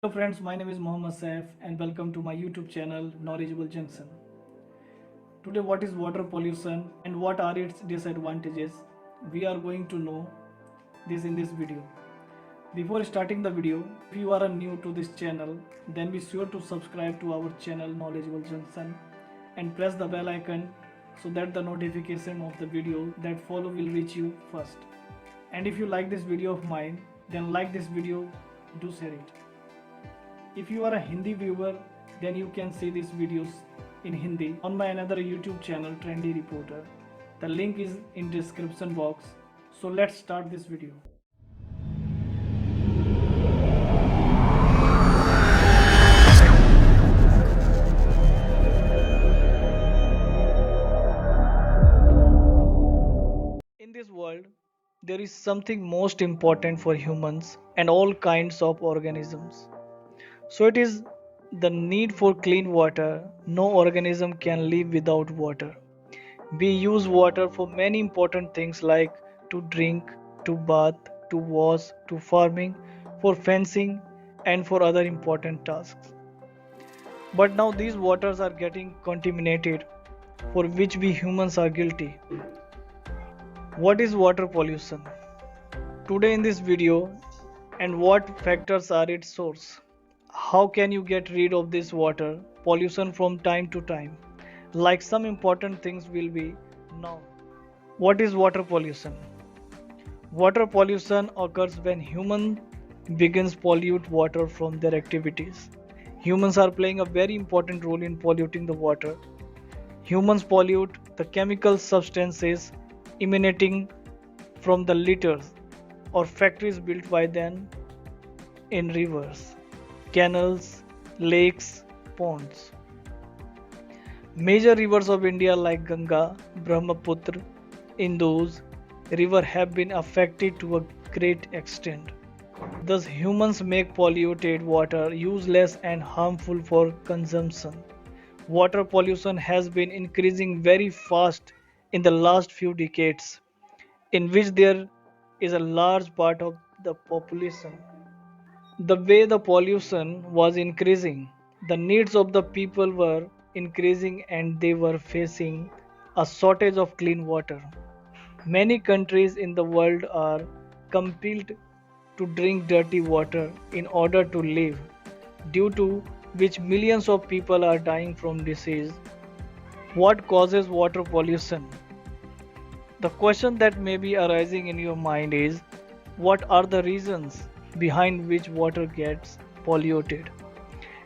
Hello friends, my name is Mohammed Saif and welcome to my YouTube channel Knowledgeable Junction. Today what is water pollution and what are its disadvantages? We are going to know this in this video. Before starting the video, if you are new to this channel, then be sure to subscribe to our channel Knowledgeable Junction and press the bell icon so that the notification of the video that follow will reach you first. And if you like this video of mine, then like this video, do share it. If you are a Hindi viewer, then you can see these videos in Hindi on my another YouTube channel Trendy Reporter. The link is in description box. So let's start this video. In this world, there is something most important for humans and all kinds of organisms. So it is the need for clean water. No organism can live without water. We use water for many important things like to drink, to bath, to wash, to farming, for fencing, and for other important tasks. But now these waters are getting contaminated, for which we humans are guilty. What is water pollution? Today in this video, and what factors are its source? How can you get rid of this water pollution from time to time? Like some important things will be now. What is water pollution? Water pollution occurs when human begins pollute water from their activities. Humans are playing a very important role in polluting the water. Humans pollute the chemical substances emanating from the litters or factories built by them in rivers, canals, lakes, ponds. Major rivers of India like Ganga, Brahmaputra, Indus river have been affected to a great extent. Thus humans make polluted water useless and harmful for consumption. Water pollution has been increasing very fast in the last few decades, in which there is a large part of the population. The way the pollution was increasing, the needs of the people were increasing and they were facing a shortage of clean water. Many countries in the world are compelled to drink dirty water in order to live, due to which millions of people are dying from disease. What causes water pollution? The question that may be arising in your mind is, what are the reasons behind which water gets polluted?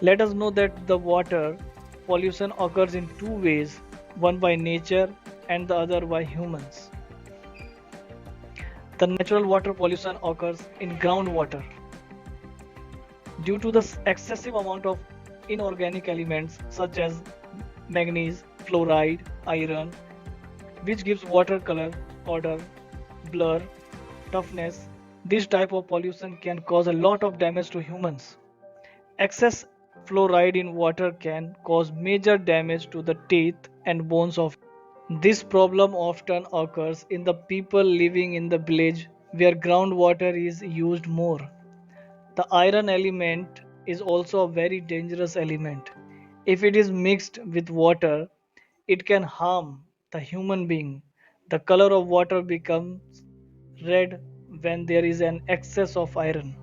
Let us know that the water pollution occurs in two ways, one by nature and the other by humans. The natural water pollution occurs in groundwater due to the excessive amount of inorganic elements such as manganese, fluoride, iron, which gives water color, odor, blur, toughness. This type of pollution can cause a lot of damage to humans. Excess fluoride in water can cause major damage to the teeth and bones of. This problem often occurs in the people living in the village where groundwater is used more. The iron element is also a very dangerous element. If it is mixed with water, it can harm the human being. The color of water becomes red when there is an excess of iron.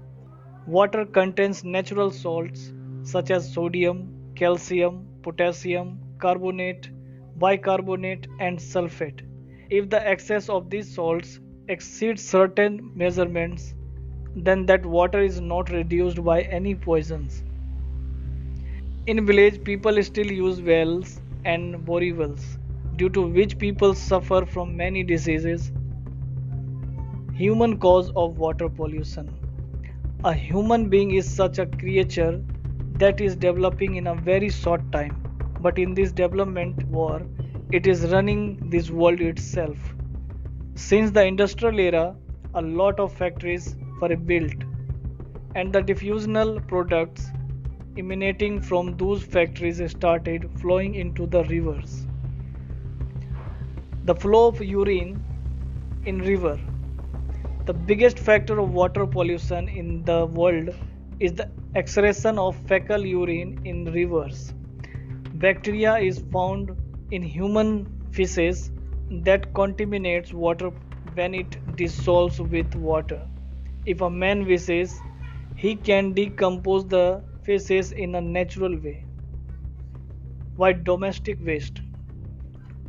Water contains natural salts such as sodium, calcium, potassium, carbonate, bicarbonate, and sulfate. If the excess of these salts exceeds certain measurements, then that water is not reduced by any poisons. In village, people still use wells and borewells, due to which people suffer from many diseases. Human cause of water pollution. A human being is such a creature that is developing in a very short time, but in this development war, it is running this world itself. Since the industrial era, a lot of factories were built, and the diffusional products emanating from those factories started flowing into the rivers. The flow of urine in river. The biggest factor of water pollution in the world is the excretion of fecal urine in rivers. Bacteria is found in human feces that contaminates water when it dissolves with water. If a man wishes, he can decompose the feces in a natural way. Why domestic waste?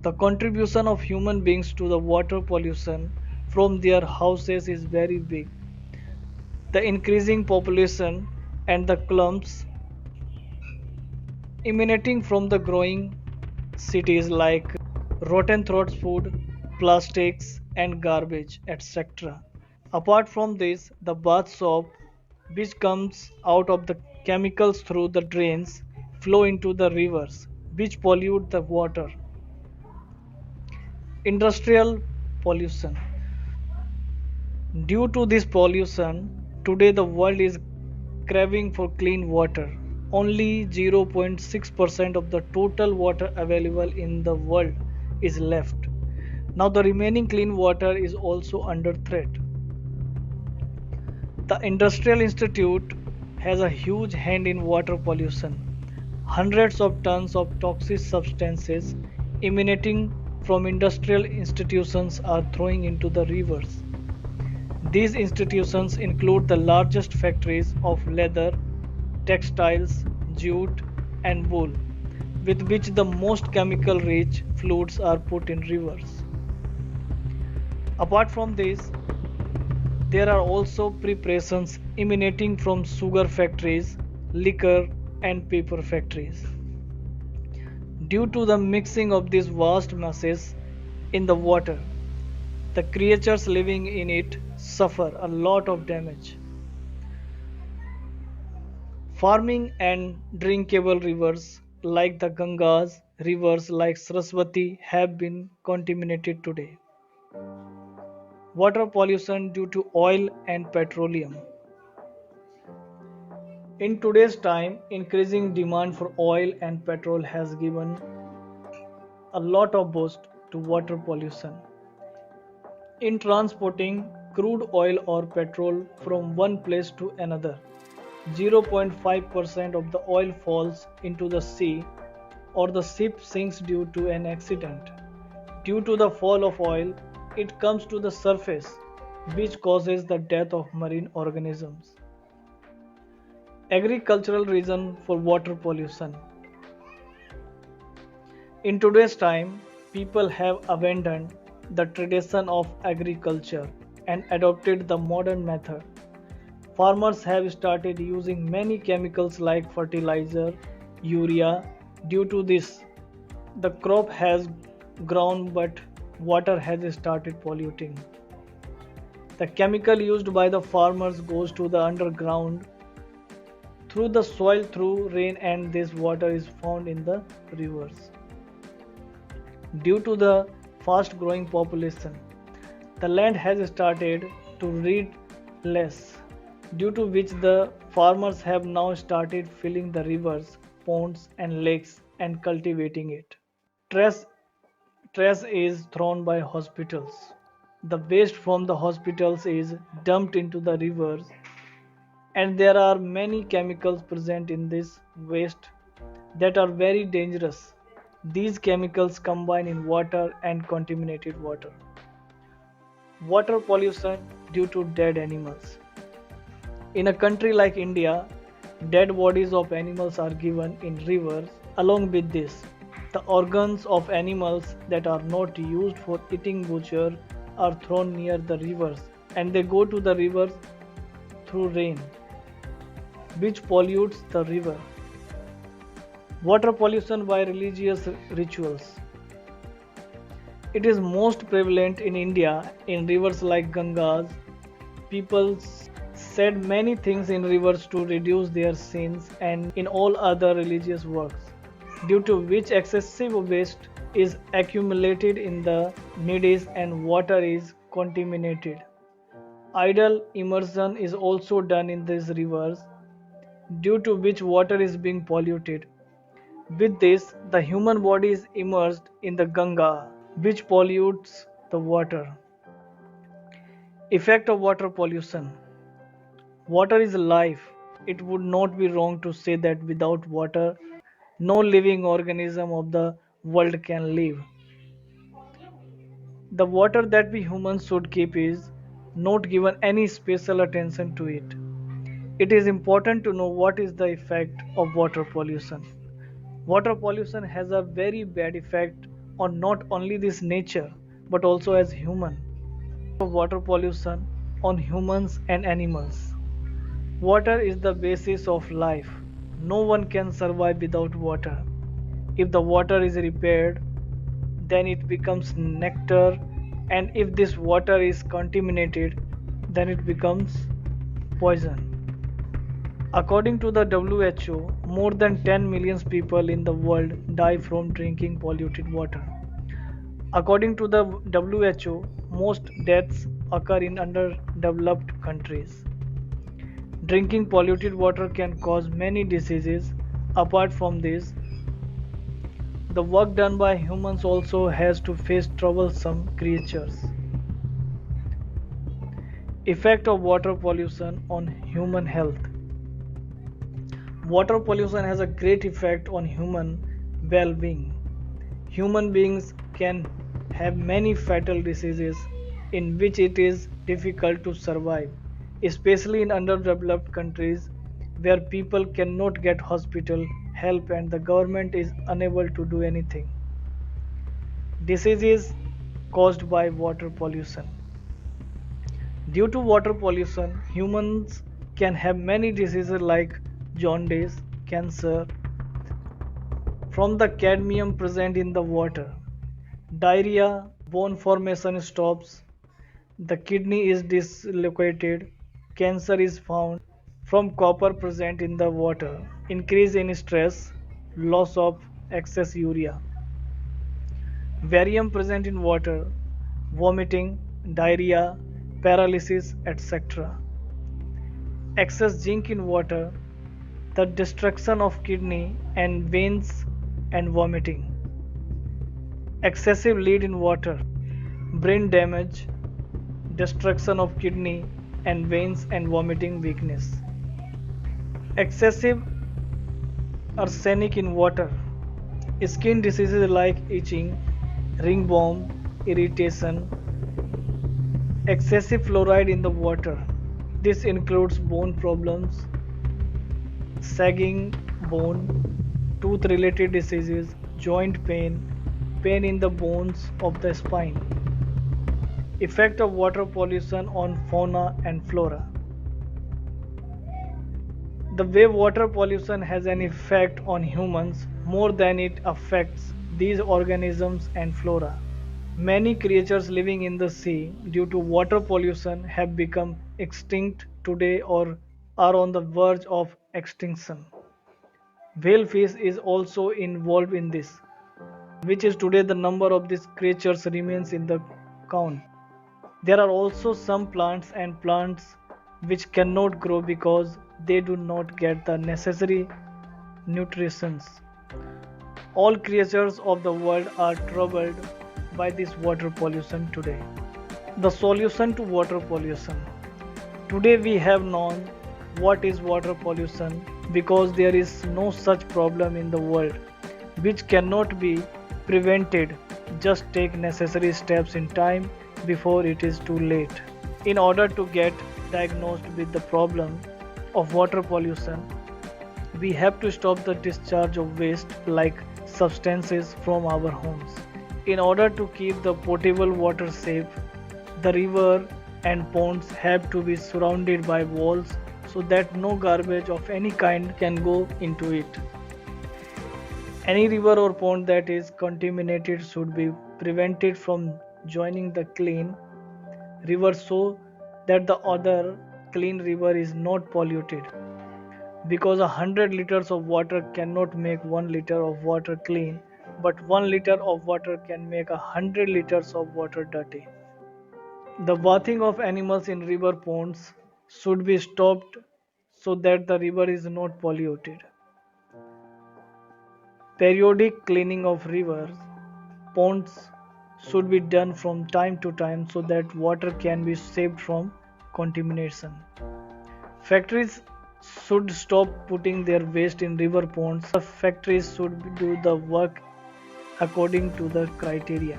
The contribution of human beings to the water pollution from their houses is very big. The increasing population and the clumps emanating from the growing cities like rotten throats food, plastics and garbage, etc. Apart from this, the bath soap which comes out of the chemicals through the drains flow into the rivers which pollute the water. Industrial pollution. Due to this pollution, today the world is craving for clean water. Only 0.6% of the total water available in the world is left. Now, the remaining clean water is also under threat. The Industrial Institute has a huge hand in water pollution. Hundreds of tons of toxic substances emanating from industrial institutions are thrown into the rivers. These institutions include the largest factories of leather, textiles, jute, and wool, with which the most chemical rich fluids are put in rivers. Apart from this, there are also preparations emanating from sugar factories, liquor, and paper factories. Due to the mixing of these vast masses in the water, the creatures living in it suffer a lot of damage. Farming and drinkable rivers like the Gangas, rivers like Saraswati have been contaminated today. Water pollution due to oil and petroleum. In today's time, increasing demand for oil and petrol has given a lot of boost to water pollution. In transporting crude oil or petrol from one place to another, 0.5% of the oil falls into the sea or the ship sinks due to an accident. Due to the fall of oil, it comes to the surface, which causes the death of marine organisms. Agricultural reason for water pollution. In today's time, people have abandoned the tradition of agriculture and adopted the modern method. Farmers have started using many chemicals like fertilizer, urea. Due to this, the crop has grown but water has started polluting. The chemical used by the farmers goes to the underground through the soil through rain and this water is found in the rivers. Due to the fast growing population, the land has started to read less, due to which the farmers have now started filling the rivers, ponds, and lakes and cultivating it. Trash, trash is thrown by hospitals. The waste from the hospitals is dumped into the rivers, and there are many chemicals present in this waste that are very dangerous. These chemicals combine in water and contaminated water. Water pollution due to dead animals. In a country like India, dead bodies of animals are given in rivers. Along with this, the organs of animals that are not used for eating butcher are thrown near the rivers and they go to the rivers through rain, which pollutes the river. Water pollution by religious rituals. It is most prevalent in India in rivers like Gangas. People said many things in rivers to reduce their sins and in all other religious works, due to which excessive waste is accumulated in the midways and water is contaminated. Idle immersion is also done in these rivers, due to which water is being polluted. With this, the human body is immersed in the Ganga, which pollutes the water. Effect of water pollution. Water is life. it would not be wrong to say that without water, no living organism of the world can live. The water that we humans should keep is not given any special attention to it. It is important to know what is the effect of water pollution. Water pollution has a very bad effect on not only this nature but also as human. Water pollution on humans and animals. Water is the basis of life. No one can survive without water. If the water is repaired, then it becomes nectar, and if this water is contaminated, then it becomes poison. According to the WHO, more than 10 million people in the world die from drinking polluted water. According to the WHO, most deaths occur in underdeveloped countries. Drinking polluted water can cause many diseases. Apart from this, the work done by humans also has to face troublesome creatures. Effect of water pollution on human health. Water pollution has a great effect on human well-being. Human beings can have many fatal diseases in which it is difficult to survive, especially in underdeveloped countries where people cannot get hospital help and the government is unable to do anything. Diseases caused by water pollution. Due to water pollution, humans can have many diseases like jaundice, cancer, from the cadmium present in the water. Diarrhea, bone formation stops, the kidney is dislocated, cancer is found from copper present in the water, increase in stress, loss of excess urea. Barium present in water, vomiting, diarrhea, paralysis, etc. Excess zinc in water, the destruction of kidney and veins and vomiting. Excessive lead in water, brain damage, destruction of kidney and veins and vomiting weakness. Excessive arsenic in water, skin diseases like itching, ringworm, irritation. Excessive fluoride in the water, this includes bone problems, sagging bone, tooth related diseases, joint pain, pain in the bones of the spine. Effect of water pollution on fauna and flora. The way water pollution has an effect on humans more than it affects these organisms and flora. Many creatures living in the sea due to water pollution have become extinct today or are on the verge of extinction. Whale fish is also involved in this, which is today the number of these creatures remains in the count. There are also some plants which cannot grow because they do not get the necessary nutrients. All creatures of the world are troubled by this water pollution today. The solution to water pollution. Today we have known what is water pollution because there is no such problem in the world which cannot be prevented. Just take necessary steps in time before it is too late. In order to get diagnosed with the problem of water pollution, we have to stop the discharge of waste like substances from our homes. In order to keep the potable water safe, the river and ponds have to be surrounded by walls so that no garbage of any kind can go into it. Any river or pond that is contaminated should be prevented from joining the clean river so that the other clean river is not polluted. Because 100 liters of water cannot make 1 liter of water clean, but 1 liter of water can make 100 liters of water dirty. The bathing of animals in river ponds should be stopped so that the river is not polluted. Periodic cleaning of rivers, ponds should be done from time to time so that water can be saved from contamination. Factories should stop putting their waste in river ponds. The factories should do the work according to the criteria.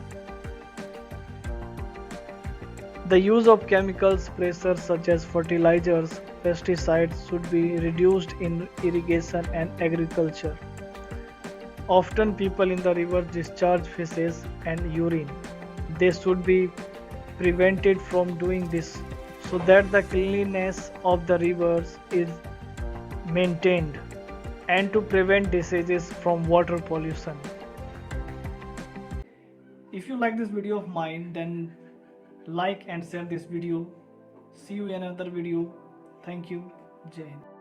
The use of chemicals, pressures such as fertilizers, pesticides should be reduced in irrigation and agriculture. Often people in the river discharge feces and urine. They should be prevented from doing this so that the cleanliness of the rivers is maintained and to prevent diseases from water pollution. If you like this video of mine, then like and share this video. See you in another video. Thank you. Jai Hind.